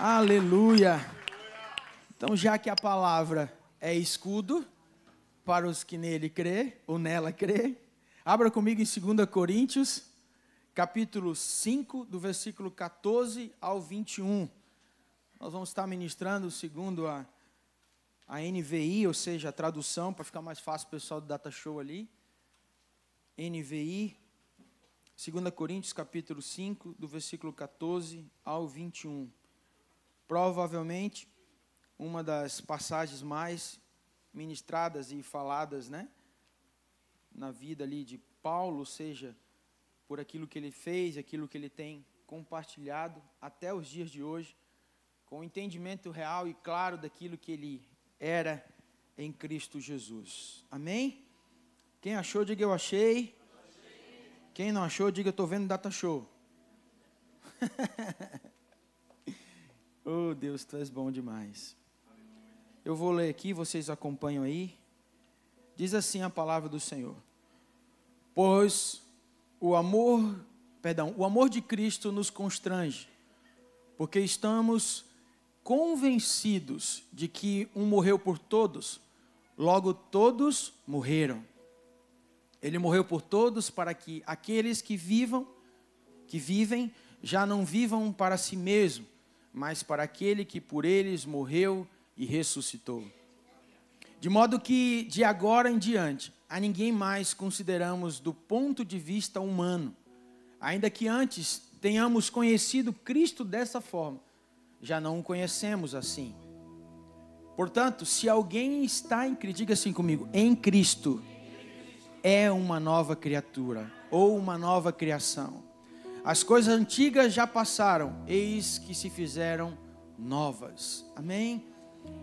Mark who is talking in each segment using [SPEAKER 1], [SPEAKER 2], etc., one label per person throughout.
[SPEAKER 1] Aleluia. Então, já que a palavra é escudo para os que nele crê, ou nela crê, abra comigo em 2 Coríntios, capítulo 5, do versículo 14 ao 21. Nós vamos estar ministrando segundo a NVI, ou seja, a tradução, para ficar mais fácil o pessoal do Data Show ali. NVI, 2 Coríntios, capítulo 5, do versículo 14 ao 21. Provavelmente, uma das passagens mais ministradas e faladas, na vida ali de Paulo, ou seja, por aquilo que ele fez, aquilo que ele tem compartilhado até os dias de hoje, com o entendimento real e claro daquilo que ele era em Cristo Jesus. Amém? Quem achou, diga eu achei. Quem não achou, diga eu estou vendo Data Show. Oh, Deus, tu és bom demais. Eu vou ler aqui, vocês acompanham aí. Diz assim a palavra do Senhor. Pois o amor de Cristo nos constrange, porque estamos convencidos de que um morreu por todos, logo todos morreram. Ele morreu por todos para que aqueles que vivem, já não vivam para si mesmo, mas para aquele que por eles morreu e ressuscitou. De modo que, de agora em diante, a ninguém mais consideramos do ponto de vista humano, ainda que antes tenhamos conhecido Cristo dessa forma, já não o conhecemos assim. Portanto, se alguém está em Cristo, diga assim comigo, em Cristo, é uma nova criatura, ou uma nova criação. As coisas antigas já passaram, eis que se fizeram novas. Amém?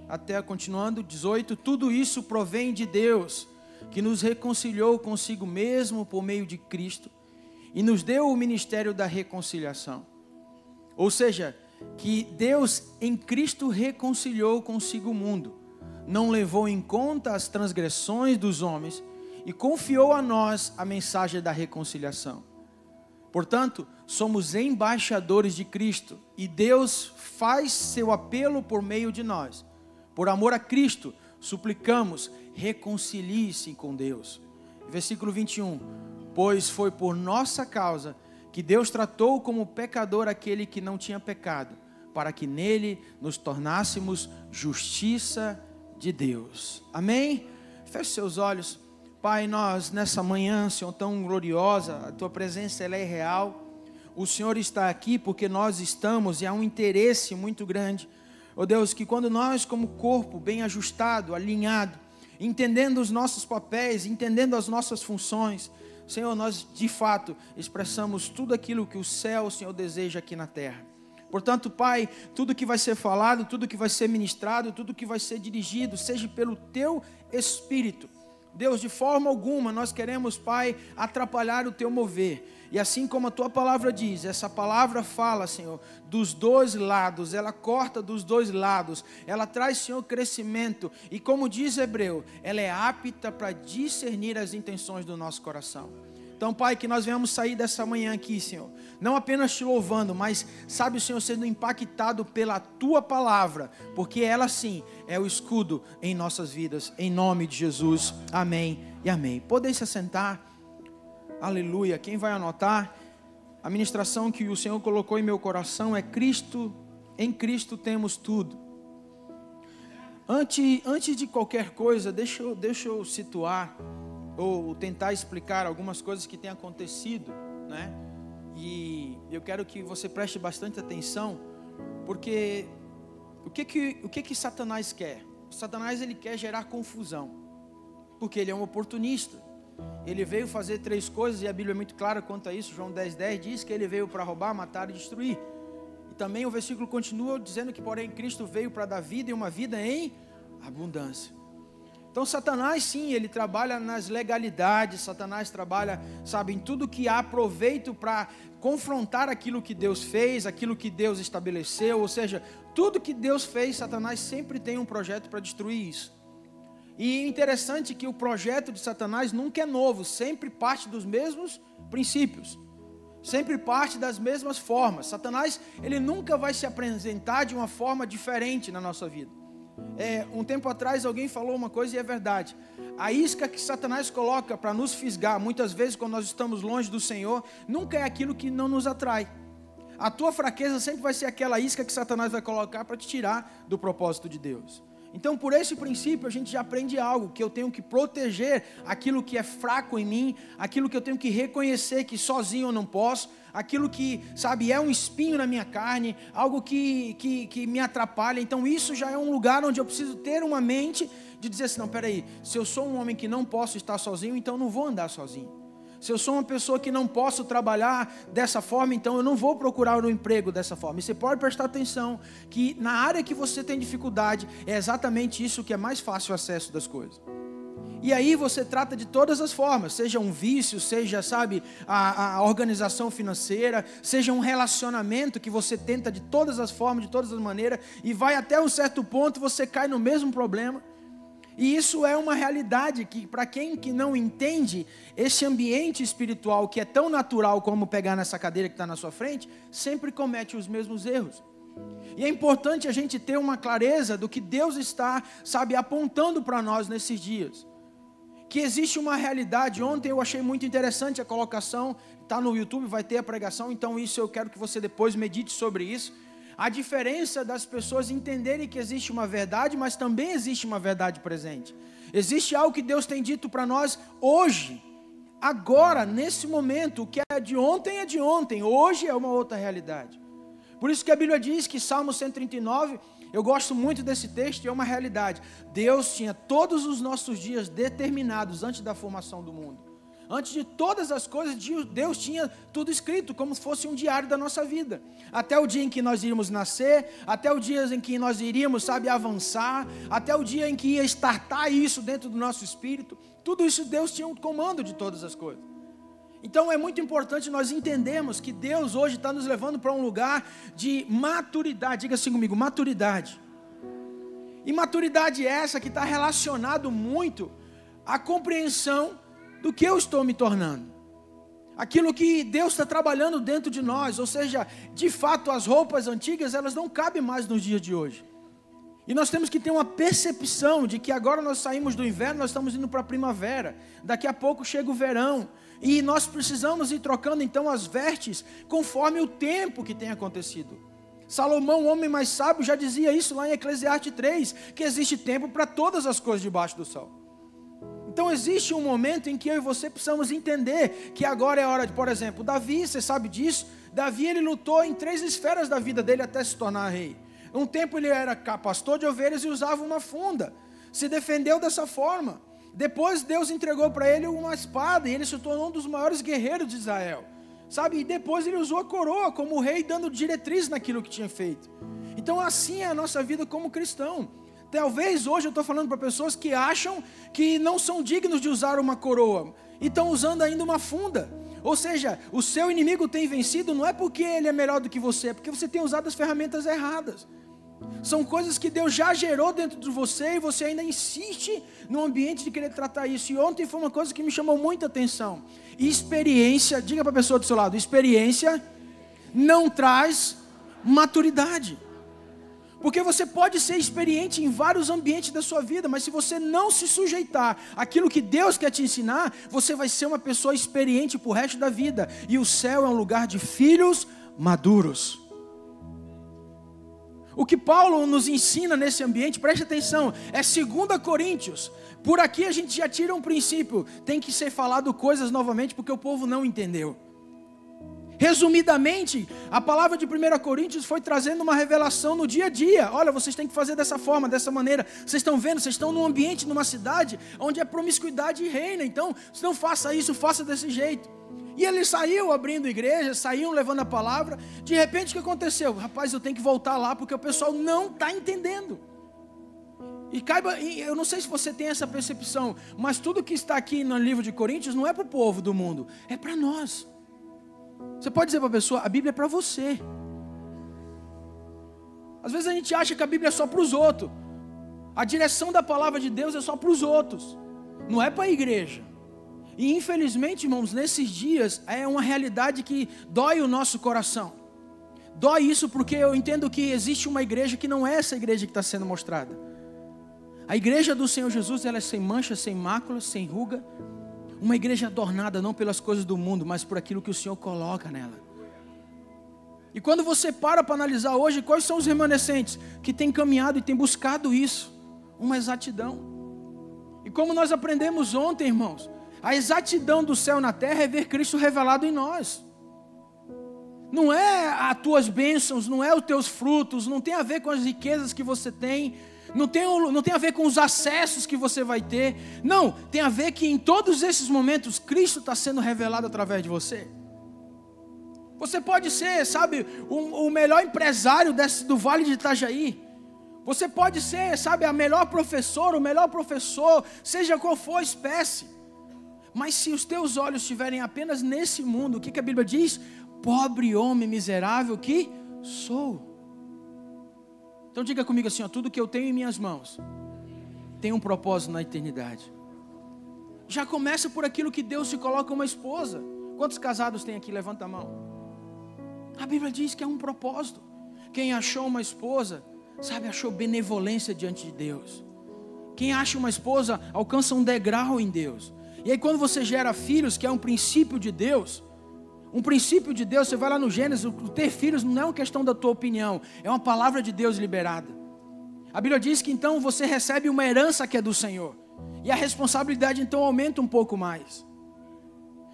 [SPEAKER 1] Até continuando, 18, tudo isso provém de Deus, que nos reconciliou consigo mesmo por meio de Cristo, e nos deu o ministério da reconciliação. Ou seja, que Deus em Cristo reconciliou consigo o mundo, não levou em conta as transgressões dos homens, e confiou a nós a mensagem da reconciliação. Portanto, somos embaixadores de Cristo, e Deus faz seu apelo por meio de nós. Por amor a Cristo, suplicamos, reconcilie-se com Deus. Versículo 21, pois foi por nossa causa que Deus tratou como pecador aquele que não tinha pecado, para que nele nos tornássemos justiça de Deus. Amém? Feche seus olhos. Pai, nós nessa manhã, Senhor, tão gloriosa, a Tua presença ela é real. O Senhor está aqui porque nós estamos e há um interesse muito grande. Ó Deus, que quando nós como corpo bem ajustado, alinhado, entendendo os nossos papéis, entendendo as nossas funções, Senhor, nós de fato expressamos tudo aquilo que o céu, Senhor, deseja aqui na terra. Portanto, Pai, tudo que vai ser falado, tudo que vai ser ministrado, tudo que vai ser dirigido, seja pelo Teu Espírito. Deus, de forma alguma nós queremos, Pai, atrapalhar o Teu mover. E assim como a Tua palavra diz, essa palavra fala, Senhor, dos dois lados, ela corta dos dois lados, ela traz, Senhor, crescimento. E como diz Hebreu, ela é apta para discernir as intenções do nosso coração. Então, Pai, que nós venhamos sair dessa manhã aqui, Senhor, não apenas Te louvando, mas, sabe, Senhor, sendo impactado pela Tua palavra, porque ela sim é o escudo em nossas vidas, em nome de Jesus, amém e amém. Podem se assentar, aleluia. Quem vai anotar, a ministração que o Senhor colocou em meu coração é Cristo, em Cristo temos tudo. Antes de qualquer coisa, deixa eu situar, ou tentar explicar algumas coisas que têm acontecido, E eu quero que você preste bastante atenção, porque o que Satanás quer? Satanás, ele quer gerar confusão, porque ele é um oportunista. Ele veio fazer 3 coisas, e a Bíblia é muito clara quanto a isso. João 10:10 diz que ele veio para roubar, matar e destruir. E também o versículo continua dizendo que, porém, Cristo veio para dar vida, e uma vida em abundância. Então Satanás sim, ele trabalha nas legalidades, Satanás trabalha, sabe, em tudo que há proveito para confrontar aquilo que Deus fez, aquilo que Deus estabeleceu, ou seja, tudo que Deus fez, Satanás sempre tem um projeto para destruir isso. E interessante que o projeto de Satanás nunca é novo, sempre parte dos mesmos princípios. Sempre parte das mesmas formas. Satanás, ele nunca vai se apresentar de uma forma diferente na nossa vida. Um tempo atrás alguém falou uma coisa e é verdade. A isca que Satanás coloca para nos fisgar, muitas vezes quando nós estamos longe do Senhor, nunca é aquilo que não nos atrai. A tua fraqueza sempre vai ser aquela isca que Satanás vai colocar para te tirar do propósito de Deus. Então, por esse princípio, a gente já aprende algo, que eu tenho que proteger aquilo que é fraco em mim, aquilo que eu tenho que reconhecer que sozinho eu não posso, aquilo que, sabe, é um espinho na minha carne, algo que me atrapalha. Então, isso já é um lugar onde eu preciso ter uma mente de dizer assim, não, peraí, se eu sou um homem que não posso estar sozinho, então eu não vou andar sozinho. Se eu sou uma pessoa que não posso trabalhar dessa forma, então eu não vou procurar um emprego dessa forma. E você pode prestar atenção que na área que você tem dificuldade, é exatamente isso que é mais fácil o acesso das coisas. E aí você trata de todas as formas, seja um vício, seja, sabe, a organização financeira, seja um relacionamento que você tenta de todas as formas, de todas as maneiras, e vai até um certo ponto, você cai no mesmo problema. E isso é uma realidade que, para quem que não entende, esse ambiente espiritual que é tão natural como pegar nessa cadeira que está na sua frente, sempre comete os mesmos erros. E é importante a gente ter uma clareza do que Deus está, sabe, apontando para nós nesses dias. Que existe uma realidade. Ontem eu achei muito interessante a colocação, está no YouTube, vai ter a pregação, então isso eu quero que você depois medite sobre isso. A diferença das pessoas entenderem que existe uma verdade, mas também existe uma verdade presente. Existe algo que Deus tem dito para nós hoje, agora, nesse momento. O que é de ontem, hoje é uma outra realidade. Por isso que a Bíblia diz que Salmo 139, eu gosto muito desse texto, é uma realidade. Deus tinha todos os nossos dias determinados antes da formação do mundo. Antes de todas as coisas, Deus tinha tudo escrito, como se fosse um diário da nossa vida. Até o dia em que nós iríamos nascer, até o dia em que nós iríamos, sabe, avançar, até o dia em que ia startar isso dentro do nosso espírito. Tudo isso Deus tinha um comando de todas as coisas. Então é muito importante nós entendermos que Deus hoje está nos levando para um lugar de maturidade. Diga assim comigo, maturidade. E maturidade essa que está relacionado muito à compreensão do que eu estou me tornando. Aquilo que Deus está trabalhando dentro de nós. Ou seja, de fato as roupas antigas, elas não cabem mais nos dias de hoje. E nós temos que ter uma percepção de que agora nós saímos do inverno, nós estamos indo para a primavera. Daqui a pouco chega o verão. E nós precisamos ir trocando então as vestes conforme o tempo que tem acontecido. Salomão, o homem mais sábio, já dizia isso lá em Eclesiastes 3, que existe tempo para todas as coisas debaixo do sol. Então existe um momento em que eu e você precisamos entender que agora é hora de, por exemplo, Davi, você sabe disso, Davi ele lutou em 3 esferas da vida dele até se tornar rei. Um tempo ele era pastor de ovelhas e usava uma funda, se defendeu dessa forma. Depois Deus entregou para ele uma espada e ele se tornou um dos maiores guerreiros de Israel. Sabe, e depois ele usou a coroa como rei, dando diretriz naquilo que tinha feito. Então assim é a nossa vida como cristão. Talvez hoje eu estou falando para pessoas que acham que não são dignos de usar uma coroa e estão usando ainda uma funda. Ou seja, o seu inimigo tem vencido não é porque ele é melhor do que você, é porque você tem usado as ferramentas erradas. São coisas que Deus já gerou dentro de você e você ainda insiste no ambiente de querer tratar isso. E ontem foi uma coisa que me chamou muita atenção. Experiência, diga para a pessoa do seu lado, experiência não traz maturidade. Porque você pode ser experiente em vários ambientes da sua vida, mas se você não se sujeitar àquilo que Deus quer te ensinar, você vai ser uma pessoa experiente para o resto da vida. E o céu é um lugar de filhos maduros. O que Paulo nos ensina nesse ambiente, preste atenção, é 2 Coríntios. Por aqui a gente já tira um princípio, tem que ser falado coisas novamente porque o povo não entendeu. Resumidamente, a palavra de 1 Coríntios foi trazendo uma revelação no dia a dia. Olha, vocês têm que fazer dessa forma, dessa maneira. Vocês estão vendo, vocês estão num ambiente, numa cidade, onde a promiscuidade reina. Então, não faça isso, faça desse jeito. E ele saiu abrindo igreja, saíam levando a palavra. De repente, o que aconteceu? Rapaz, eu tenho que voltar lá, porque o pessoal não está entendendo. E eu não sei se você tem essa percepção, mas tudo que está aqui no livro de Coríntios não é para o povo do mundo, é para nós. Você pode dizer para a pessoa, a Bíblia é para você. Às vezes a gente acha que a Bíblia é só para os outros. A direção da palavra de Deus é só para os outros. Não é para a igreja. E infelizmente, irmãos, nesses dias é uma realidade que dói o nosso coração. Dói isso porque eu entendo que existe uma igreja que não é essa igreja que está sendo mostrada. A igreja do Senhor Jesus, ela é sem mancha, sem mácula, sem ruga. Uma igreja adornada não pelas coisas do mundo, mas por aquilo que o Senhor coloca nela. E quando você para analisar hoje, quais são os remanescentes que têm caminhado e têm buscado isso? Uma exatidão. E como nós aprendemos ontem, irmãos, a exatidão do céu na terra é ver Cristo revelado em nós. Não é as tuas bênçãos, não é os teus frutos, não tem a ver com as riquezas que você tem, não tem a ver com os acessos que você vai ter. Não, tem a ver que em todos esses momentos Cristo está sendo revelado através de você. Você pode ser, sabe, o melhor empresário do Vale de Itajaí. Você pode ser, sabe, a melhor professora, o melhor professor, seja qual for a espécie. Mas se os teus olhos estiverem apenas nesse mundo, o que a Bíblia diz? Pobre homem miserável que sou. Então diga comigo assim, ó, tudo que eu tenho em minhas mãos tem um propósito na eternidade. Já começa por aquilo que Deus te coloca uma esposa. Quantos casados tem aqui? Levanta a mão. A Bíblia diz que é um propósito. Quem achou uma esposa, sabe, achou benevolência diante de Deus. Quem acha uma esposa alcança um degrau em Deus. E aí quando você gera filhos, que é um princípio de Deus, você vai lá no Gênesis, ter filhos não é uma questão da tua opinião, é uma palavra de Deus liberada. A Bíblia diz que então você recebe uma herança que é do Senhor, e a responsabilidade então aumenta um pouco mais.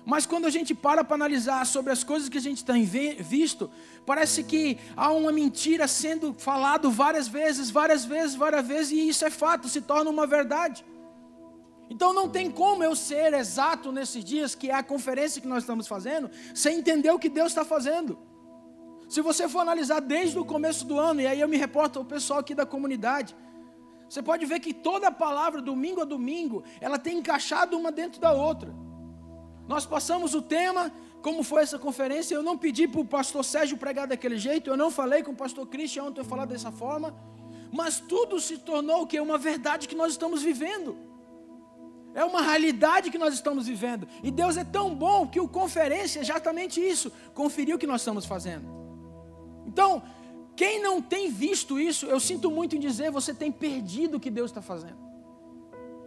[SPEAKER 1] Mas quando a gente para analisar sobre as coisas que a gente tem visto, parece que há uma mentira sendo falado várias vezes, e isso é fato, se torna uma verdade. Então não tem como eu ser exato nesses dias, que é a conferência que nós estamos fazendo, sem entender o que Deus está fazendo. Se você for analisar desde o começo do ano, e aí eu me reporto ao pessoal aqui da comunidade, você pode ver que toda a palavra, domingo a domingo, ela tem encaixado uma dentro da outra. Nós passamos o tema, como foi essa conferência, eu não pedi para o pastor Sérgio pregar daquele jeito, eu não falei com o pastor Christian ontem eu falar dessa forma, mas tudo se tornou o que? Uma verdade que nós estamos vivendo. É uma realidade que nós estamos vivendo. E Deus é tão bom que o conferência é exatamente isso. Conferir o que nós estamos fazendo. Então, quem não tem visto isso, eu sinto muito em dizer, você tem perdido o que Deus está fazendo.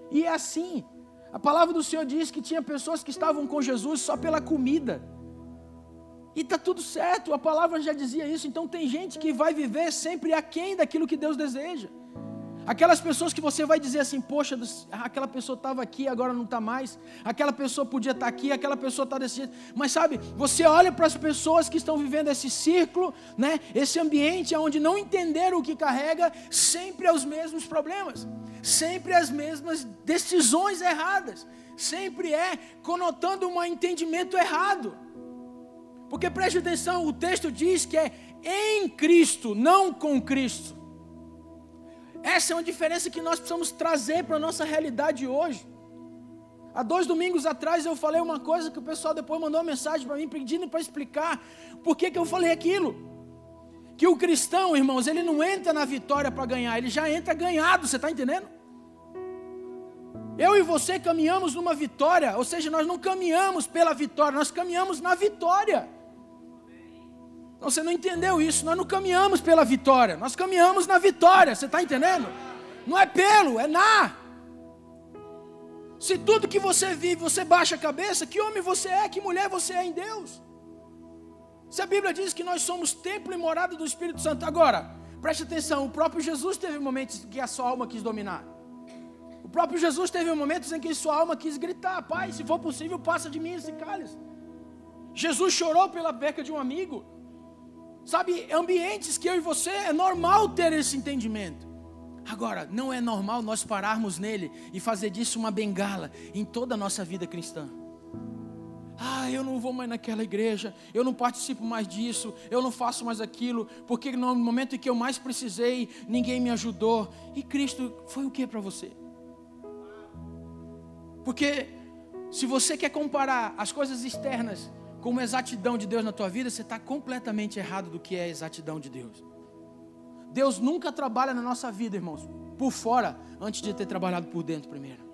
[SPEAKER 1] E é assim. A palavra do Senhor diz que tinha pessoas que estavam com Jesus só pela comida. E está tudo certo, a palavra já dizia isso. Então tem gente que vai viver sempre aquém daquilo que Deus deseja. Aquelas pessoas que você vai dizer assim, poxa, aquela pessoa estava aqui, agora não está mais. Aquela pessoa podia estar aqui, aquela pessoa está desse jeito. Mas sabe, você olha para as pessoas que estão vivendo esse círculo, né, esse ambiente onde não entenderam o que carrega, sempre os mesmos problemas. Sempre as mesmas decisões erradas. Sempre é conotando um entendimento errado. Porque preste atenção, o texto diz que é em Cristo, não com Cristo. Essa é uma diferença que nós precisamos trazer para a nossa realidade hoje. Há 2 domingos atrás eu falei uma coisa que o pessoal depois mandou uma mensagem para mim pedindo para explicar por que eu falei aquilo. Que o cristão, irmãos, ele não entra na vitória para ganhar, ele já entra ganhado, você está entendendo? Eu e você caminhamos numa vitória, ou seja, nós não caminhamos pela vitória, nós caminhamos na vitória. Então você não entendeu isso, nós não caminhamos pela vitória, nós caminhamos na vitória, você está entendendo? Não é pelo, é na. Se tudo que você vive, você baixa a cabeça, que homem você é, que mulher você é em Deus? Se a Bíblia diz que nós somos templo e morada do Espírito Santo, agora, preste atenção, o próprio Jesus teve momentos em que a sua alma quis dominar. O próprio Jesus teve momentos em que sua alma quis gritar, Pai, se for possível, passa de mim esse cálice. Jesus chorou pela perca de um amigo. Sabe, ambientes que eu e você, é normal ter esse entendimento. Agora, não é normal nós pararmos nele e fazer disso uma bengala em toda a nossa vida cristã. Eu não vou mais naquela igreja, eu não participo mais disso, eu não faço mais aquilo, porque no momento em que eu mais precisei, ninguém me ajudou. E Cristo foi o que para você? Porque se você quer comparar as coisas externas com uma exatidão de Deus na tua vida, você está completamente errado do que é a exatidão de Deus. Deus nunca trabalha na nossa vida, irmãos, por fora, antes de ter trabalhado por dentro primeiro.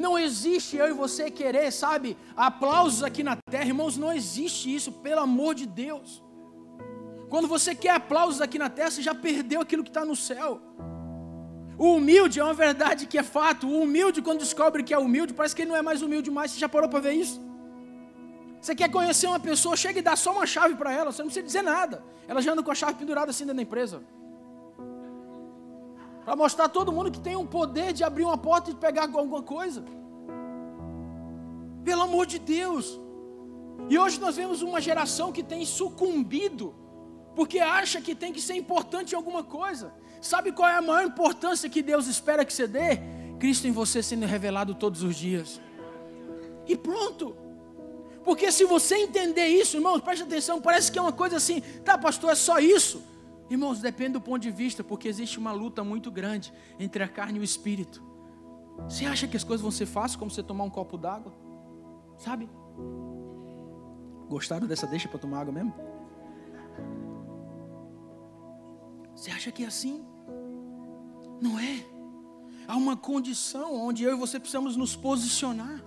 [SPEAKER 1] Não existe eu e você querer, sabe, aplausos aqui na terra. Irmãos, não existe isso, pelo amor de Deus. Quando você quer aplausos aqui na terra, você já perdeu aquilo que está no céu. O humilde é uma verdade que é fato. O humilde, quando descobre que é humilde, parece que ele não é mais humilde mais. Você já parou para ver isso? Você quer conhecer uma pessoa, chega e dá só uma chave para ela, você não precisa dizer nada. Ela já anda com a chave pendurada assim dentro da empresa. Para mostrar a todo mundo que tem um poder de abrir uma porta e pegar alguma coisa. Pelo amor de Deus. E hoje nós vemos uma geração que tem sucumbido, porque acha que tem que ser importante em alguma coisa. Sabe qual é a maior importância que Deus espera que você dê? Cristo em você sendo revelado todos os dias. E pronto. Porque se você entender isso, irmãos, preste atenção, parece que é uma coisa assim, tá, pastor, é só isso? Irmãos, depende do ponto de vista, porque existe uma luta muito grande entre a carne e o espírito. Você acha que as coisas vão ser fáceis, como você tomar um copo d'água? Sabe? Gostaram dessa deixa para tomar água mesmo? Você acha que é assim? Não é. Há uma condição onde eu e você precisamos nos posicionar.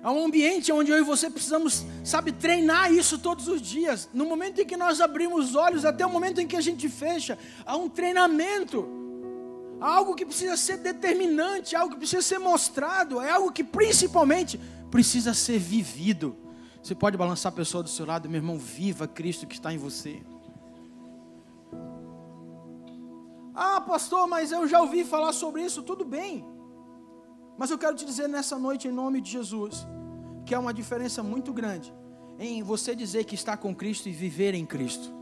[SPEAKER 1] Há um ambiente onde eu e você precisamos, sabe, treinar isso todos os dias. No momento em que nós abrimos os olhos, até o momento em que a gente fecha, há um treinamento. Há algo que precisa ser determinante, algo que precisa ser mostrado, é algo que principalmente precisa ser vivido. Você pode balançar a pessoa do seu lado, meu irmão, viva Cristo que está em você. Ah, pastor, mas eu já ouvi falar sobre isso, tudo bem. Mas eu quero te dizer nessa noite, em nome de Jesus, que há uma diferença muito grande em você dizer que está com Cristo e viver em Cristo.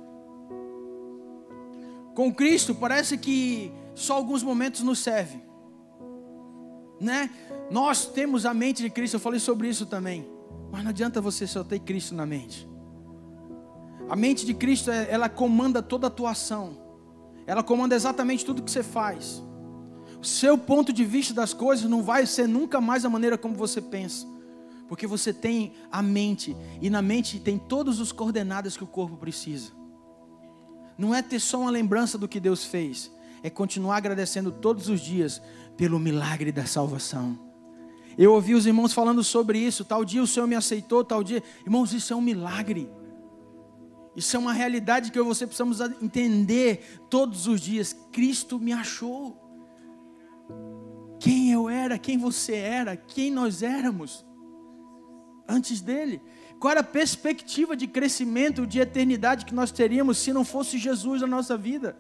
[SPEAKER 1] Com Cristo parece que só alguns momentos nos serve, né? Nós temos a mente de Cristo, eu falei sobre isso também. Mas não adianta você só ter Cristo na mente. A mente de Cristo, ela comanda toda a tua ação. Ela comanda exatamente tudo que você faz. O seu ponto de vista das coisas não vai ser nunca mais a maneira como você pensa. Porque você tem a mente. E na mente tem todas as coordenadas que o corpo precisa. Não é ter só uma lembrança do que Deus fez. É continuar agradecendo todos os dias pelo milagre da salvação. Eu ouvi os irmãos falando sobre isso. Tal dia o Senhor me aceitou, tal dia. Irmãos, isso é um milagre. Isso é uma realidade que você precisamos entender todos os dias. Cristo me achou. Quem eu era, quem você era, quem nós éramos antes dele. Qual era a perspectiva de crescimento, de eternidade que nós teríamos se não fosse Jesus na nossa vida?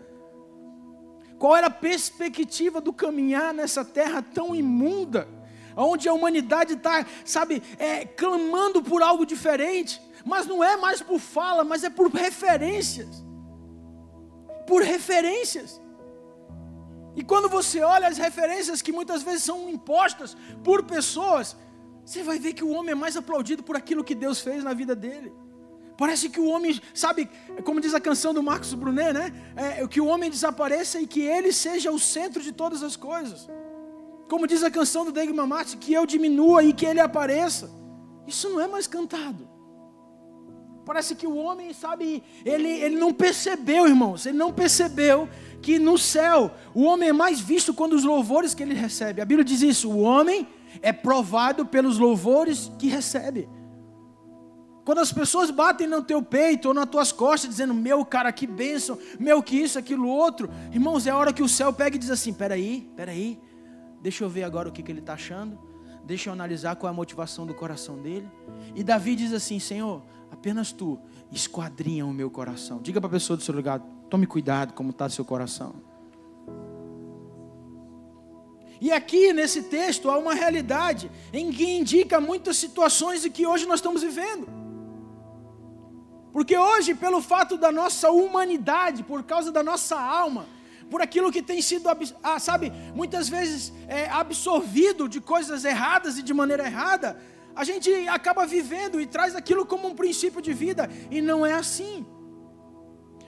[SPEAKER 1] Qual era a perspectiva do caminhar nessa terra tão imunda, onde a humanidade está, sabe, clamando por algo diferente, mas não é mais por fala, mas é por referências. Por referências. E quando você olha as referências que muitas vezes são impostas por pessoas, você vai ver que o homem é mais aplaudido por aquilo que Deus fez na vida dele. Parece que o homem, sabe, como diz a canção do Marcos Brunet, né? Que o homem desapareça e que ele seja o centro de todas as coisas. Como diz a canção do Dave Mamati, que eu diminua e que ele apareça. Isso não é mais cantado. Parece que o homem, sabe, ele não percebeu, irmãos, ele não percebeu que no céu o homem é mais visto quando os louvores que ele recebe. A Bíblia diz isso, o homem é provado pelos louvores que recebe. Quando as pessoas batem no teu peito ou nas tuas costas dizendo, meu cara, que bênção, meu que isso, aquilo outro, irmãos, é a hora que o céu pega e diz assim, peraí, deixa eu ver agora o que ele está achando, deixa eu analisar qual é a motivação do coração dele. E Davi diz assim, Senhor, apenas tu esquadrinha o meu coração. Diga para a pessoa do seu lugar, tome cuidado como está o seu coração. E aqui nesse texto há uma realidade em que indica muitas situações de que hoje nós estamos vivendo. Porque hoje, pelo fato da nossa humanidade, por causa da nossa alma, por aquilo que tem sido, sabe, muitas vezes absorvido de coisas erradas e de maneira errada, a gente acaba vivendo e traz aquilo como um princípio de vida, e não é assim.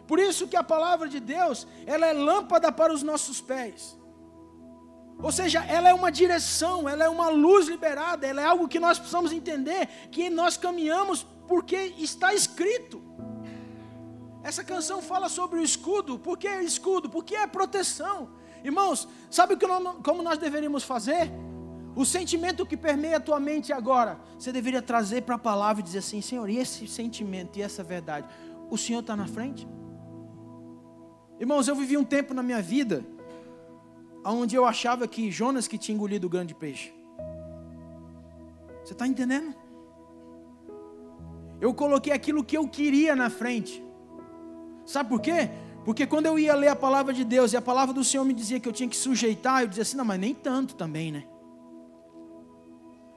[SPEAKER 1] Por isso que a palavra de Deus, ela é lâmpada para os nossos pés. Ou seja, ela é uma direção, ela é uma luz liberada, ela é algo que nós precisamos entender, que nós caminhamos porque está escrito. Essa canção fala sobre o escudo. Por que escudo? Porque é proteção. Irmãos, sabe como nós deveríamos fazer? O sentimento que permeia a tua mente agora, você deveria trazer para a palavra e dizer assim: Senhor, e esse sentimento e essa verdade, o Senhor está na frente? Irmãos, eu vivi um tempo na minha vida onde eu achava que Jonas que tinha engolido o grande peixe. Você está entendendo? Eu coloquei aquilo que eu queria na frente. Sabe por quê? Porque quando eu ia ler a palavra de Deus e a palavra do Senhor me dizia que eu tinha que sujeitar, eu dizia assim: não, mas nem tanto também, né?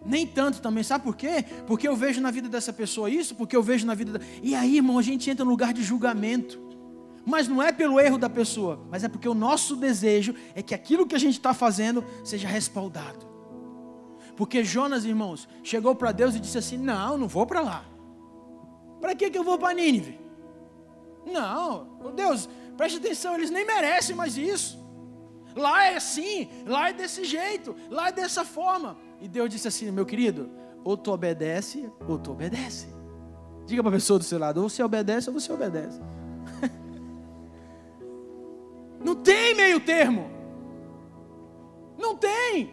[SPEAKER 1] Nem tanto também. Sabe por quê? Porque eu vejo na vida dessa pessoa isso, porque eu vejo na vida E aí, irmão, a gente entra no lugar de julgamento. Mas não é pelo erro da pessoa, mas é porque o nosso desejo é que aquilo que a gente está fazendo seja respaldado. Porque Jonas, irmãos, chegou para Deus e disse assim: não vou para lá. Para que eu vou para Nínive? Não, Deus, preste atenção, eles nem merecem mais isso. Lá é assim, lá é desse jeito, lá é dessa forma. E Deus disse assim: meu querido, ou tu obedece, ou tu obedece. Diga para a pessoa do seu lado: ou você obedece, ou você obedece. Não tem meio termo. Não tem.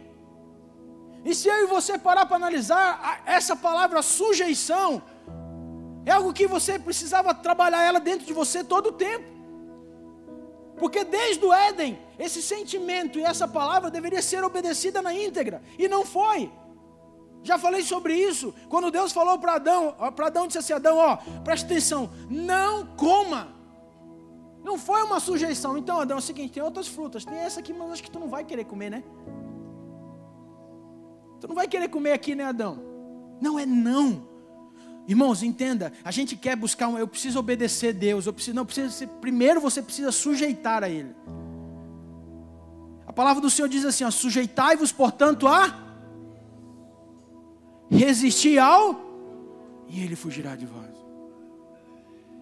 [SPEAKER 1] E se eu e você parar para analisar, essa palavra sujeição é algo que você precisava trabalhar ela dentro de você todo o tempo. Porque desde o Éden, esse sentimento e essa palavra deveria ser obedecida na íntegra. E não foi. Já falei sobre isso. Quando Deus falou para Adão disse assim: Adão, presta atenção, não coma. Não foi uma sujeição. Então, Adão, é o seguinte, tem outras frutas. Tem essa aqui, mas acho que tu não vai querer comer, né? Tu não vai querer comer aqui, né, Adão? Não é não. Irmãos, entenda, a gente quer buscar eu preciso obedecer a Deus, primeiro você precisa sujeitar a Ele. A palavra do Senhor diz assim: sujeitai-vos, portanto, a resistir ao, e Ele fugirá de vós.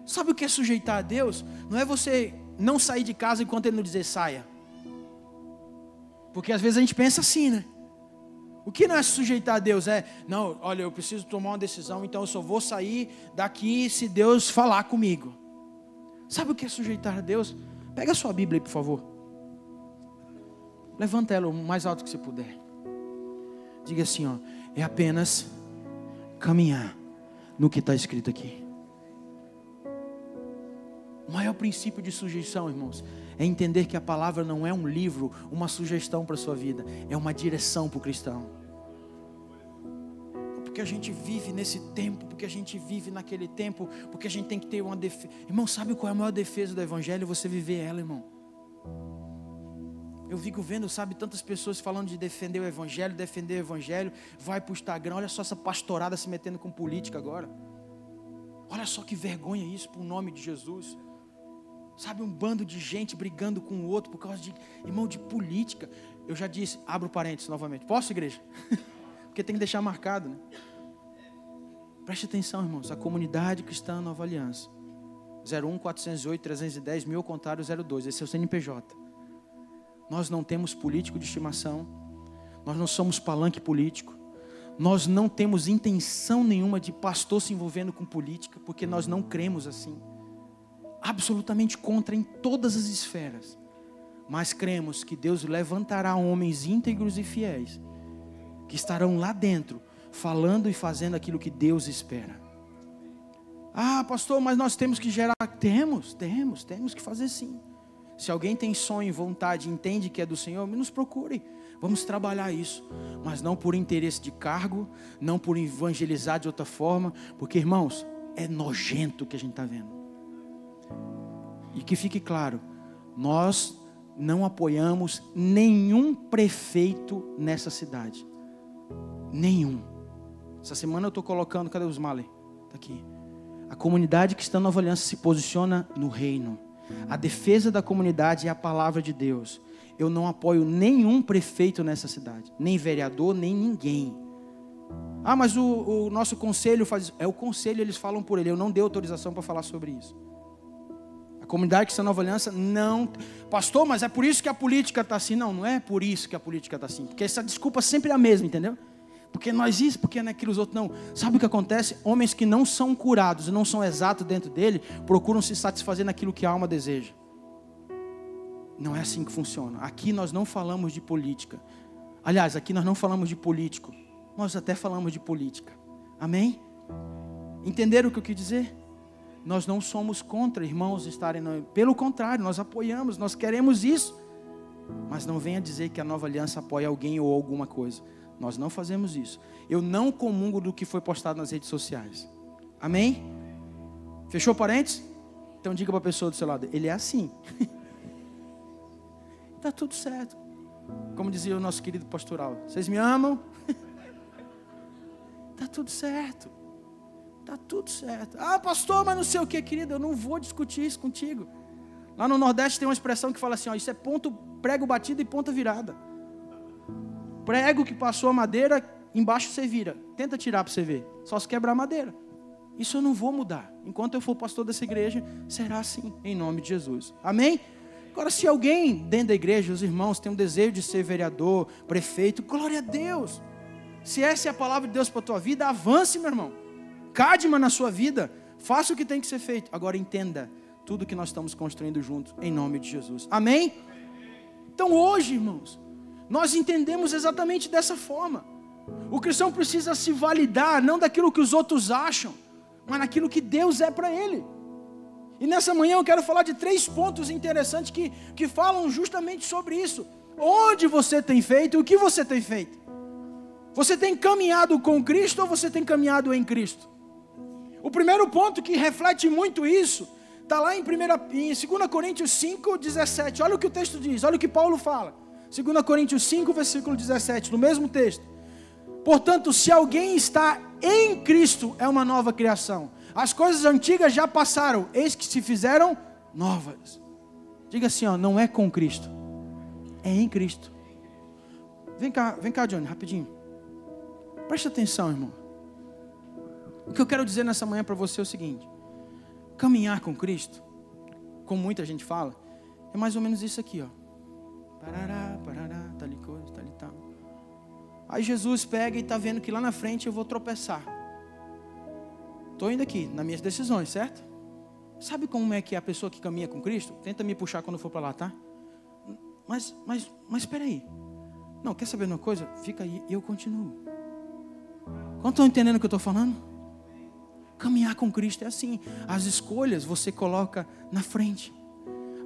[SPEAKER 1] Sabe o que é sujeitar a Deus? Não é você não sair de casa enquanto Ele não dizer saia. Porque às vezes a gente pensa assim, né? O que não é sujeitar a Deus? Não, olha, eu preciso tomar uma decisão, então eu só vou sair daqui se Deus falar comigo. Sabe o que é sujeitar a Deus? Pega a sua Bíblia aí, por favor. Levanta ela o mais alto que você puder. Diga assim, é apenas caminhar no que está escrito aqui. O maior princípio de sujeição, irmãos, é entender que a palavra não é um livro, uma sugestão para a sua vida, é uma direção para o cristão. Porque a gente vive nesse tempo, porque a gente vive naquele tempo, porque a gente tem que ter uma defesa. Irmão, sabe qual é a maior defesa do Evangelho? Você viver ela, irmão. Eu fico vendo, sabe, tantas pessoas falando de defender o Evangelho, vai para o Instagram, olha só essa pastorada se metendo com política agora. Olha só que vergonha isso, por nome de Jesus. Sabe, um bando de gente brigando com o outro por causa de, irmão, de política. Eu já disse, abro parênteses novamente. Posso, igreja? Porque tem que deixar marcado, né? Preste atenção, irmãos. A comunidade cristã Nova Aliança. 01-408-310, meu contário 02. Esse é o CNPJ. Nós não temos político de estimação. Nós não somos palanque político. Nós não temos intenção nenhuma de pastor se envolvendo com política, porque nós não cremos assim. Absolutamente contra em todas as esferas, mas cremos que Deus levantará homens íntegros e fiéis, que estarão lá dentro, falando e fazendo aquilo que Deus espera. Pastor, mas nós temos que gerar. Temos que fazer sim. Se alguém tem sonho, vontade, entende que é do Senhor, nos procure, vamos trabalhar isso, mas não por interesse de cargo, não por evangelizar de outra forma, porque, irmãos, é nojento o que a gente está vendo. E que fique claro, nós não apoiamos nenhum prefeito nessa cidade. Nenhum. Essa semana eu estou colocando, cadê os Mali? Está aqui. A comunidade cristã Nova Aliança se posiciona no reino. A defesa da comunidade é a palavra de Deus. Eu não apoio nenhum prefeito nessa cidade. Nem vereador, nem ninguém. Mas o nosso conselho faz... É o conselho, eles falam por ele. Eu não dei autorização para falar sobre isso. A comunidade cristã Nova Aliança não... Pastor, mas é por isso que a política está assim. Não é por isso que a política está assim. Porque essa desculpa sempre é a mesma, entendeu? Porque nós isso, porque naqueles outros não. Sabe o que acontece? Homens que não são curados e não são exatos dentro dele, procuram se satisfazer naquilo que a alma deseja. Não é assim que funciona. Aqui nós não falamos de política. Aliás, aqui nós não falamos de político, nós até falamos de política. Amém? Entenderam o que eu quis dizer? Nós não somos contra irmãos estarem... Pelo contrário, nós apoiamos, nós queremos isso. Mas não venha dizer que a Nova Aliança apoia alguém ou alguma coisa. Nós não fazemos isso. Eu não comungo do que foi postado nas redes sociais. Amém? Fechou parênteses? Então diga para a pessoa do seu lado, ele é assim. Está tudo certo. Como dizia o nosso querido pastoral, vocês me amam? Está tudo certo. Está tudo certo. Ah, pastor, mas não sei o que, querido, eu não vou discutir isso contigo. Lá no Nordeste tem uma expressão que fala assim, ó, isso é ponto, prego batido e ponta virada. Prego que passou a madeira, embaixo você vira. Tenta tirar para você ver. Só se quebrar a madeira. Isso eu não vou mudar. Enquanto eu for pastor dessa igreja, será assim, em nome de Jesus. Amém? Agora, se alguém dentro da igreja, os irmãos, tem um desejo de ser vereador, prefeito, glória a Deus. Se essa é a palavra de Deus para a tua vida, avance, meu irmão. Cadma na sua vida. Faça o que tem que ser feito. Agora entenda tudo que nós estamos construindo juntos, em nome de Jesus. Amém? Então hoje, irmãos, nós entendemos exatamente dessa forma. O cristão precisa se validar, não daquilo que os outros acham, mas naquilo que Deus é para ele. E nessa manhã eu quero falar de 3 pontos interessantes que falam justamente sobre isso. Onde você tem feito e o que você tem feito? Você tem caminhado com Cristo ou você tem caminhado em Cristo? O primeiro ponto que reflete muito isso, está lá em 2 Coríntios 5, 17. Olha o que o texto diz, olha o que Paulo fala. 2 Coríntios 5, versículo 17, no mesmo texto. Portanto, se alguém está em Cristo, é uma nova criação. As coisas antigas já passaram, eis que se fizeram novas. Diga assim, ó, não é com Cristo, é em Cristo. Vem cá, Johnny, rapidinho. Preste atenção, irmão. O que eu quero dizer nessa manhã para você é o seguinte: caminhar com Cristo, como muita gente fala, é mais ou menos isso aqui, ó. Parará, tá ali coisa, tá ali tal. Aí Jesus pega e está vendo que lá na frente eu vou tropeçar. Estou indo aqui, nas minhas decisões, certo? Sabe como é que é a pessoa que caminha com Cristo? Tenta me puxar quando for para lá, tá? Mas espera aí. Não, quer saber de uma coisa? Fica aí e eu continuo. Quando estão entendendo o que eu estou falando? Caminhar com Cristo é assim. As escolhas você coloca na frente.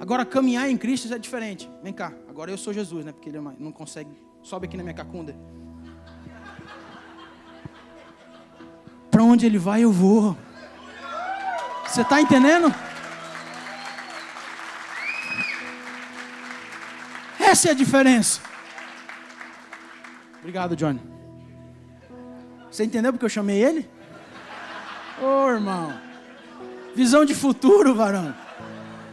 [SPEAKER 1] Agora, caminhar em Cristo é diferente. Vem cá, agora eu sou Jesus, né? Porque ele não consegue. Sobe aqui na minha cacunda. Para onde ele vai, eu vou. Você está entendendo? Essa é a diferença. Obrigado, Johnny. Você entendeu porque eu chamei ele? Ô, irmão. Visão de futuro, varão.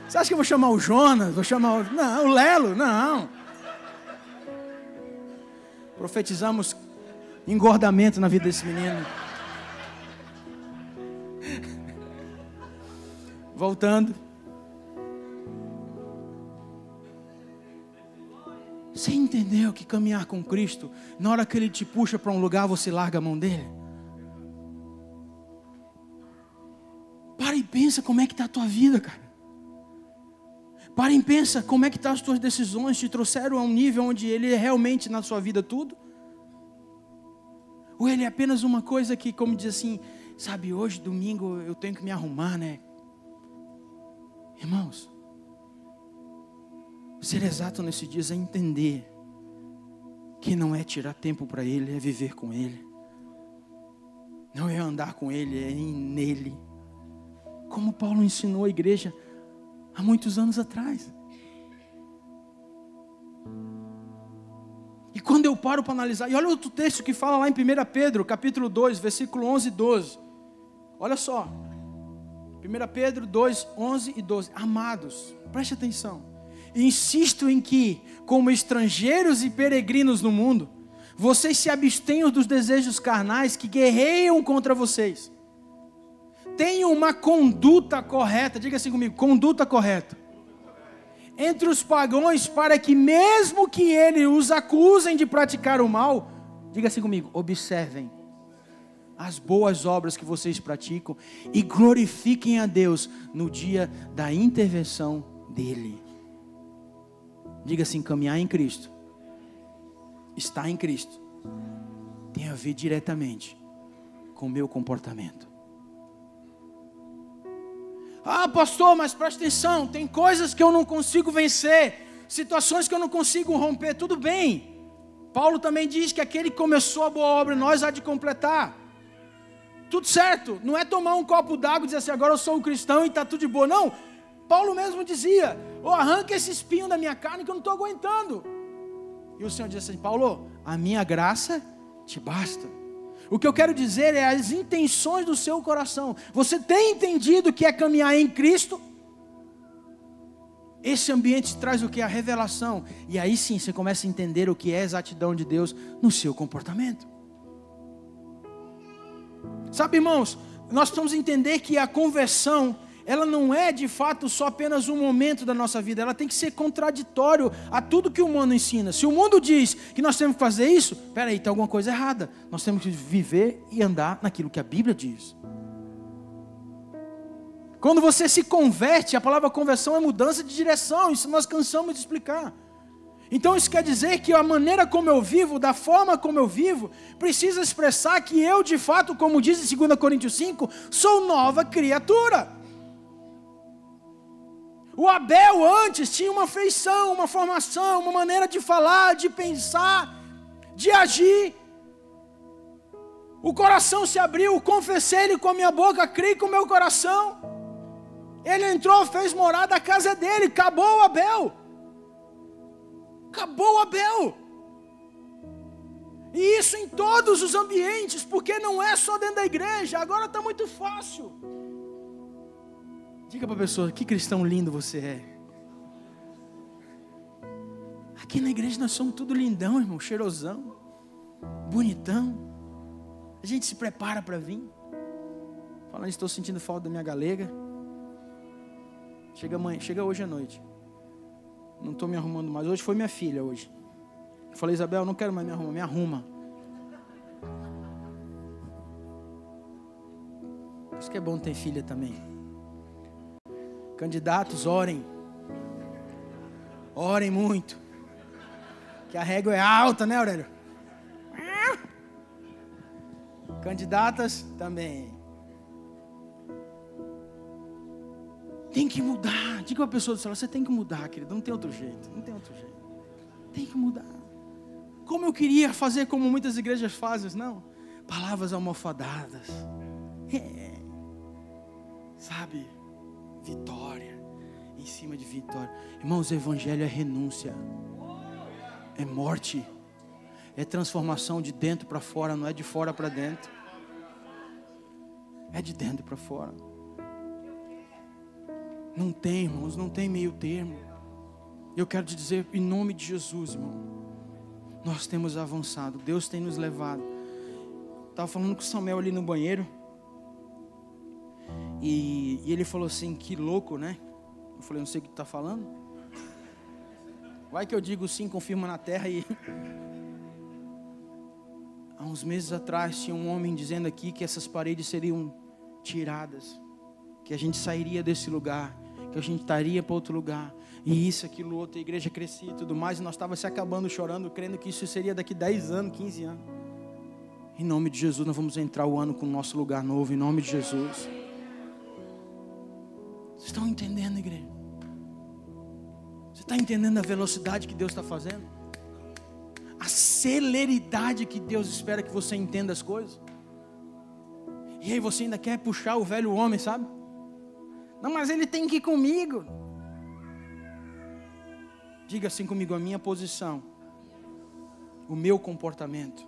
[SPEAKER 1] Você acha que eu vou chamar o Jonas? Vou chamar o... Não, o Lelo, não. Profetizamos engordamento na vida desse menino. Voltando. Você entendeu que caminhar com Cristo, na hora que Ele te puxa para um lugar, você larga a mão dele? Para e pensa como é que está a tua vida, cara. Para e pensa como é que estão as tuas decisões, te trouxeram a um nível onde Ele é realmente na sua vida tudo? Ou Ele é apenas uma coisa que, como diz assim, sabe, hoje, domingo, eu tenho que me arrumar, né? Irmãos, ser exato nesses dias é entender que não é tirar tempo para Ele, é viver com Ele. Não é andar com Ele, é ir nele. Como Paulo ensinou a igreja há muitos anos atrás. E quando eu paro para analisar, e olha outro texto que fala lá em 1 Pedro, capítulo 2, versículo 11 e 12. Olha só. 1 Pedro 2, 11 e 12. Amados, preste atenção. Insisto em que, como estrangeiros e peregrinos no mundo, vocês se abstenham dos desejos carnais que guerreiam contra vocês. Tenham uma conduta correta, diga assim comigo, conduta correta. Entre os pagãos, para que mesmo que eles os acusem de praticar o mal, diga assim comigo, observem as boas obras que vocês praticam e glorifiquem a Deus no dia da intervenção dEle. Diga assim, caminhar em Cristo está em Cristo tem a ver diretamente com o meu comportamento. Ah, pastor, mas presta atenção, tem coisas que eu não consigo vencer, situações que eu não consigo romper, tudo bem. Paulo também diz que aquele que começou a boa obra, nós há de completar. Tudo certo, não é tomar um copo d'água e dizer assim, agora eu sou um cristão e está tudo de boa, não. Paulo mesmo dizia, arranca esse espinho da minha carne que eu não estou aguentando. E o Senhor diz assim, Paulo, a minha graça te basta. O que eu quero dizer é as intenções do seu coração. Você tem entendido o que é caminhar em Cristo? Esse ambiente traz o que? A revelação. E aí sim você começa a entender o que é a exatidão de Deus no seu comportamento. Sabe, irmãos, nós precisamos entender que a conversão, ela não é de fato só apenas um momento da nossa vida, ela tem que ser contraditório a tudo que o mundo ensina. Se o mundo diz que nós temos que fazer isso, peraí, tem alguma coisa errada. Nós temos que viver e andar naquilo que a Bíblia diz. Quando você se converte, a palavra conversão é mudança de direção, isso nós cansamos de explicar. Então isso quer dizer que a maneira como eu vivo, da forma como eu vivo, precisa expressar que eu de fato, como diz em 2 Coríntios 5, sou nova criatura. O Abel antes tinha uma feição, uma formação, uma maneira de falar, de pensar, de agir. O coração se abriu, confessei-lhe com a minha boca, criei com o meu coração. Ele entrou, fez morada, a casa é dele, acabou o Abel. Acabou o Abel. E isso em todos os ambientes, porque não é só dentro da igreja, agora está muito fácil. Diga para a pessoa, que cristão lindo você é. Aqui na igreja nós somos tudo lindão, irmão, cheirosão, bonitão. A gente se prepara para vir. Falando, estou sentindo falta da minha galega. Chega hoje à noite. Não estou me arrumando mais. Hoje foi minha filha hoje. Eu falei, Isabel, não quero mais me arrumar, me arruma. Por isso que é bom ter filha também. Candidatos, orem. Orem muito. Que a régua é alta, né, Aurélio? Candidatas também. Tem que mudar. Diga para a pessoa do celular, você tem que mudar, querido. Não tem outro jeito. Não tem outro jeito. Tem que mudar. Como eu queria fazer como muitas igrejas fazem, não? Palavras almofadadas. Sabe? Vitória. Em cima de vitória. Irmãos, o evangelho é renúncia. É morte. É transformação de dentro para fora, não é de fora para dentro. É de dentro para fora. Não tem, irmãos, não tem meio termo. Eu quero te dizer, em nome de Jesus, irmão, nós temos avançado, Deus tem nos levado. Estava falando com o Samuel ali no banheiro, e ele falou assim, que louco, né? Eu falei, não sei o que tu está falando. Vai que eu digo sim, confirma na terra. E há uns meses atrás tinha um homem dizendo aqui que essas paredes seriam tiradas, que a gente sairia desse lugar, que a gente estaria para outro lugar, e isso, aquilo, outro, a igreja crescia e tudo mais, e nós estávamos se acabando, chorando, crendo que isso seria daqui 10 anos, 15 anos. Em nome de Jesus, nós vamos entrar o ano com o nosso lugar novo, em nome de Jesus. Vocês estão entendendo, igreja? Você está entendendo a velocidade que Deus está fazendo? A celeridade que Deus espera que você entenda as coisas? E aí você ainda quer puxar o velho homem, sabe? Não, mas ele tem que ir comigo. Diga assim comigo, a minha posição, o meu comportamento.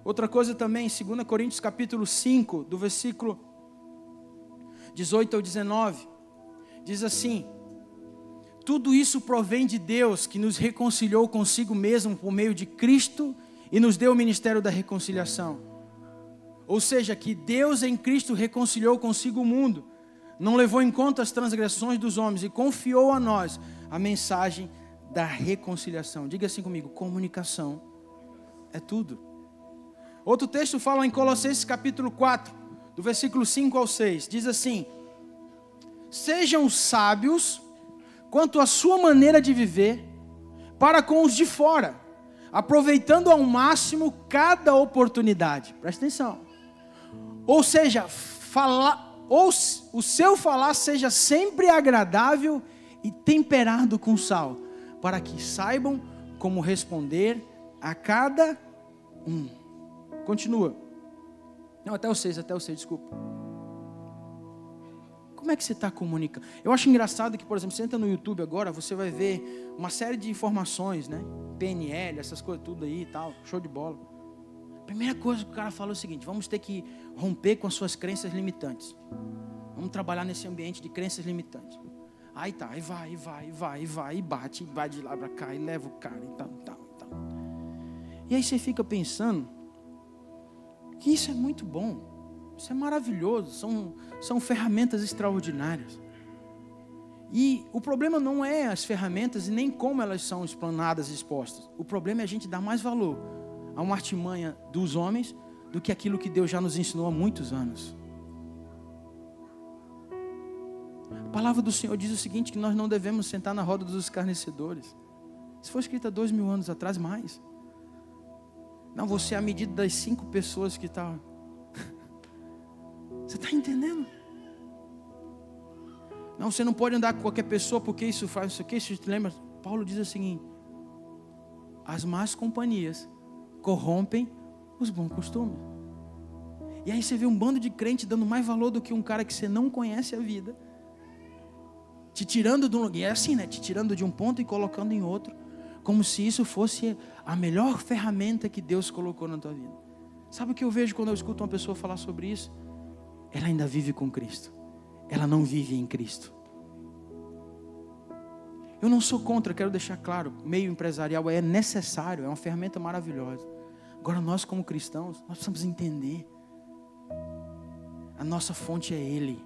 [SPEAKER 1] Outra coisa também, 2 Coríntios capítulo 5, do versículo 18 ao 19, diz assim: tudo isso provém de Deus, que nos reconciliou consigo mesmo por meio de Cristo e nos deu o ministério da reconciliação. Ou seja, que Deus em Cristo reconciliou consigo o mundo, não levou em conta as transgressões dos homens e confiou a nós a mensagem da reconciliação. Diga assim comigo, comunicação é tudo. Outro texto fala em Colossenses capítulo 4, do versículo 5 ao 6, diz assim: sejam sábios quanto à sua maneira de viver, para com os de fora, aproveitando ao máximo cada oportunidade. Presta atenção. Ou seja, o seu falar seja sempre agradável e temperado com sal, para que saibam como responder a cada um. Continua. Não, até o 6, desculpa. Como é que você está comunicando? Eu acho engraçado que, por exemplo, você entra no YouTube agora, você vai ver uma série de informações, né? PNL, essas coisas tudo aí e tal, show de bola. A primeira coisa que o cara fala é o seguinte: vamos ter que romper com as suas crenças limitantes. Vamos trabalhar nesse ambiente de crenças limitantes. Aí tá, aí vai, e bate, e vai de lá para cá, e leva o cara, e tal. E aí você fica pensando que isso é muito bom, isso é maravilhoso, são ferramentas extraordinárias. E o problema não é as ferramentas e nem como elas são explanadas e expostas. O problema é a gente dar mais valor a uma artimanha dos homens do que aquilo que Deus já nos ensinou há muitos anos. A palavra do Senhor diz o seguinte, que nós não devemos sentar na roda dos escarnecedores. Isso foi escrito há 2000 anos atrás, mais. Não, você é a medida das 5 pessoas que estavam. Você está entendendo? Não, você não pode andar com qualquer pessoa porque isso faz isso aqui. Você te lembra? Paulo diz o seguinte: as más companhias corrompem os bons costumes. E aí você vê um bando de crente dando mais valor do que um cara que você não conhece a vida, te tirando de um lugar, é assim, né? Te tirando de um ponto e colocando em outro, como se isso fosse a melhor ferramenta que Deus colocou na tua vida. Sabe o que eu vejo quando eu escuto uma pessoa falar sobre isso? Ela ainda vive com Cristo. Ela não vive em Cristo. Eu não sou contra, quero deixar claro, meio empresarial é necessário, é uma ferramenta maravilhosa. Agora nós como cristãos, nós precisamos entender, a nossa fonte é Ele.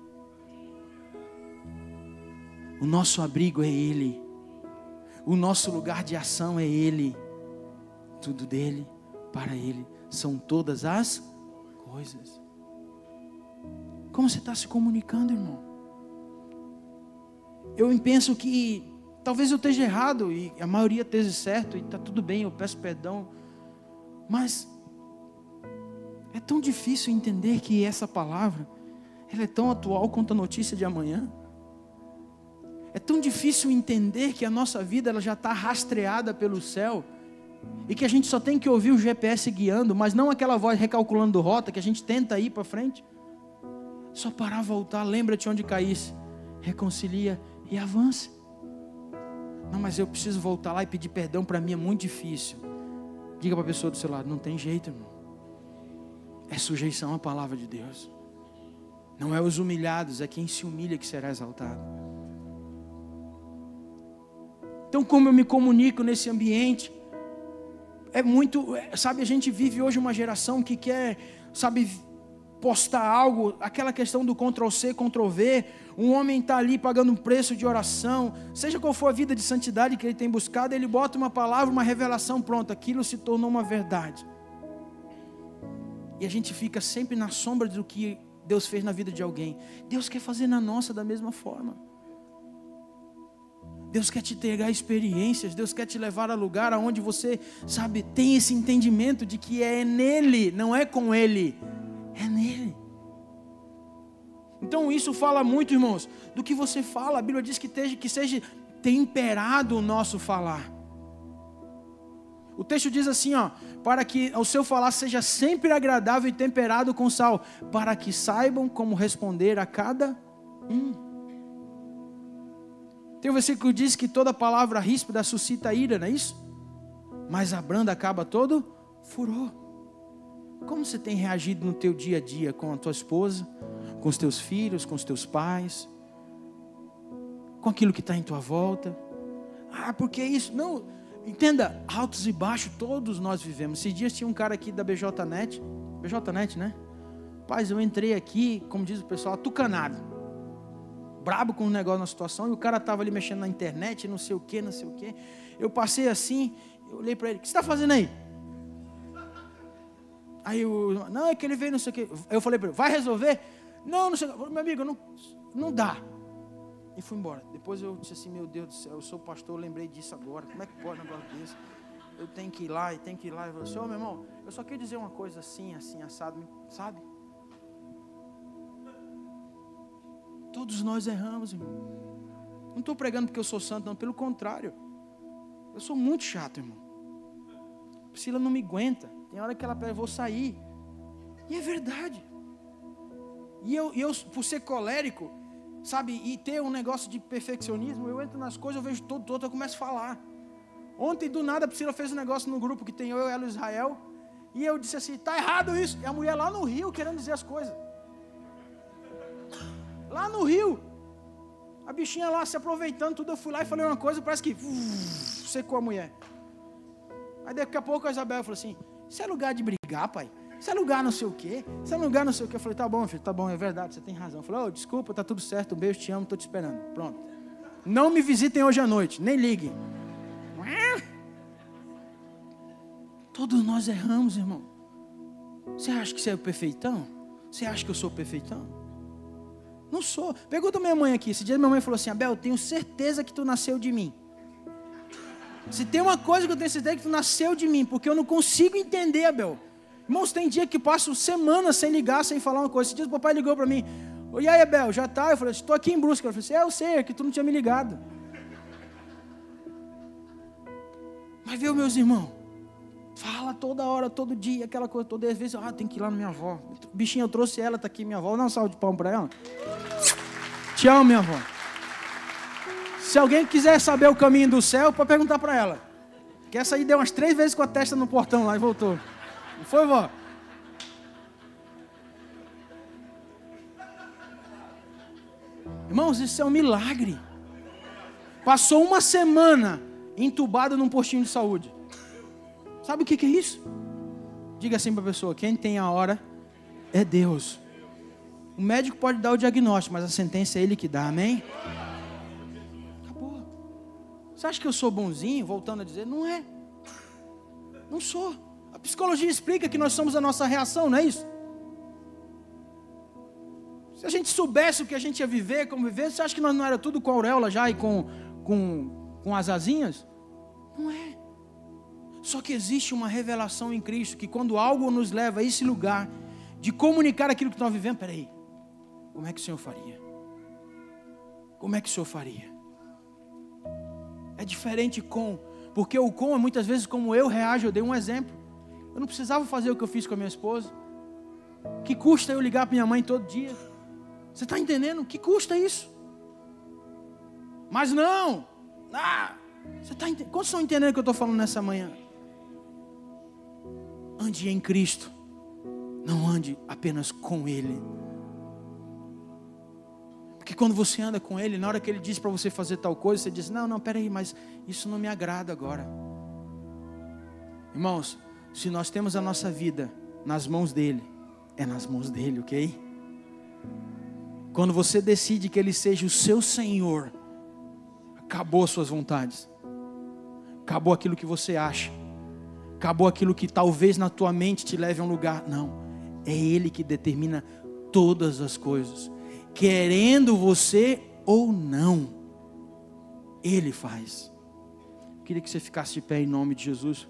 [SPEAKER 1] O nosso abrigo é Ele. O nosso lugar de ação é Ele. Tudo dele, para Ele, são todas as coisas. Como você está se comunicando, irmão? Eu penso que talvez eu esteja errado e a maioria esteja certo e está tudo bem, eu peço perdão. Mas é tão difícil entender que essa palavra, ela é tão atual quanto a notícia de amanhã. É tão difícil entender que a nossa vida ela já está rastreada pelo céu e que a gente só tem que ouvir o GPS guiando, mas não aquela voz recalculando rota que a gente tenta ir para frente. Só parar, voltar, lembra-te onde caísse, reconcilia e avance. Não, mas eu preciso voltar lá e pedir perdão, para mim é muito difícil. Diga para a pessoa do seu lado: não tem jeito, irmão. É sujeição à palavra de Deus. Não é os humilhados, é quem se humilha que será exaltado. Então, como eu me comunico nesse ambiente? É muito, sabe, a gente vive hoje uma geração que quer, sabe, postar algo, aquela questão do Ctrl+C, Ctrl+V, um homem está ali pagando um preço de oração, seja qual for a vida de santidade que ele tem buscado, ele bota uma palavra, uma revelação, pronto, aquilo se tornou uma verdade. E a gente fica sempre na sombra do que Deus fez na vida de alguém. Deus quer fazer na nossa da mesma forma. Deus quer te entregar experiências, Deus quer te levar a lugar onde você, sabe, tem esse entendimento de que é nele, não é com ele. É nele. Então isso fala muito, irmãos, do que você fala. A Bíblia diz que seja temperado o nosso falar. O texto diz assim, ó: para que o seu falar seja sempre agradável e temperado com sal, para que saibam como responder a cada um. Tem um versículo que diz que toda palavra ríspida suscita ira, não é isso? Mas a branda acaba todo furor. Como você tem reagido no teu dia a dia com a tua esposa, com os teus filhos, com os teus pais, com aquilo que está em tua volta? Ah, porque isso? Não, entenda, altos e baixos todos nós vivemos. Esses dias tinha um cara aqui da BJNet, né? Paz, eu entrei aqui, como diz o pessoal, atucanado, brabo com um negócio na situação, e o cara estava ali mexendo na internet, não sei o que. Eu passei assim, eu olhei para ele: o que você está fazendo aí? Aí não, é que ele veio, não sei o que. Eu falei para ele: vai resolver? Não sei, meu amigo, não dá. E fui embora. Depois eu disse assim, meu Deus do céu, eu sou pastor, eu lembrei disso agora. Como é que pode um negócio desse? Eu tenho que ir lá e tenho que ir lá. Eu falei, Senhor, meu irmão, eu só queria dizer uma coisa assim, assado, sabe? Todos nós erramos, irmão. Não estou pregando porque eu sou santo, não. Pelo contrário. Eu sou muito chato, irmão. Priscila não me aguenta. Tem hora que ela pede, eu vou sair. E é verdade. E eu, por ser colérico, sabe, e ter um negócio de perfeccionismo, eu entro nas coisas, eu vejo todo, eu começo a falar. Ontem, do nada, a Priscila fez um negócio no grupo que tem eu, ela e o Israel. E eu disse assim, tá errado isso. E a mulher lá no Rio querendo dizer as coisas. Lá no Rio. A bichinha lá se aproveitando, tudo. Eu fui lá e falei uma coisa, parece que secou a mulher. Aí daqui a pouco a Isabel falou assim, isso é lugar de brigar, pai? Isso é lugar não sei o quê? Isso é lugar não sei o quê? Eu falei, tá bom, filho, tá bom, é verdade, você tem razão. Eu falei, desculpa, tá tudo certo, um beijo, te amo, tô te esperando. Pronto. Não me visitem hoje à noite, nem liguem. Todos nós erramos, irmão. Você acha que você é perfeitão? Você acha que eu sou perfeitão? Não sou. Pergunta minha mãe aqui. Esse dia minha mãe falou assim, Abel, eu tenho certeza que tu nasceu de mim. Se tem uma coisa que eu tenho certeza é que tu nasceu de mim, porque eu não consigo entender, Abel. Irmãos, tem dia que passo semanas sem ligar, sem falar uma coisa. Esse dia o papai ligou para mim. E aí, Abel, já tá? Eu falei, estou aqui em Brusque. Eu falei assim, eu sei, é que tu não tinha me ligado. Mas viu, meus irmãos? Fala toda hora, todo dia, aquela coisa toda. Às vezes, tem que ir lá na minha avó. Bichinha, eu trouxe ela, tá aqui minha avó. Dá um salve de palmo para ela. Te amo, minha avó. Se alguém quiser saber o caminho do céu, pode perguntar para ela. Que essa aí deu umas 3 vezes com a testa no portão lá e voltou. Não foi, vó? Irmãos, isso é um milagre. Passou uma semana entubado num postinho de saúde. Sabe o que é isso? Diga assim para a pessoa, quem tem a hora é Deus. O médico pode dar o diagnóstico, mas a sentença é Ele que dá, amém? Acabou. Você acha que eu sou bonzinho? Voltando a dizer, não é. Não sou. A psicologia explica que nós somos a nossa reação, não é isso? Se a gente soubesse o que a gente ia viver, como viver, você acha que nós não era tudo com auréola já e com as asinhas? Não é. Só que existe uma revelação em Cristo, que quando algo nos leva a esse lugar, de comunicar aquilo que nós vivemos, peraí, como é que o Senhor faria? Como é que o Senhor faria? É diferente porque o é muitas vezes como eu reajo, eu dei um exemplo. Eu não precisava fazer o que eu fiz com a minha esposa. Que custa eu ligar para minha mãe todo dia? Você está entendendo? Que custa isso? Mas não! Você está entendendo? Quantos estão entendendo o que eu estou falando nessa manhã? Ande em Cristo. Não ande apenas com Ele. Porque quando você anda com Ele, na hora que Ele diz para você fazer tal coisa, você diz, não, peraí, mas isso não me agrada agora. Irmãos, se nós temos a nossa vida nas mãos dEle, é nas mãos dEle, ok? Quando você decide que Ele seja o seu Senhor, acabou as suas vontades. Acabou aquilo que você acha. Acabou aquilo que talvez na tua mente te leve a um lugar. Não, é Ele que determina todas as coisas. Querendo você ou não, Ele faz. Queria que você ficasse de pé em nome de Jesus.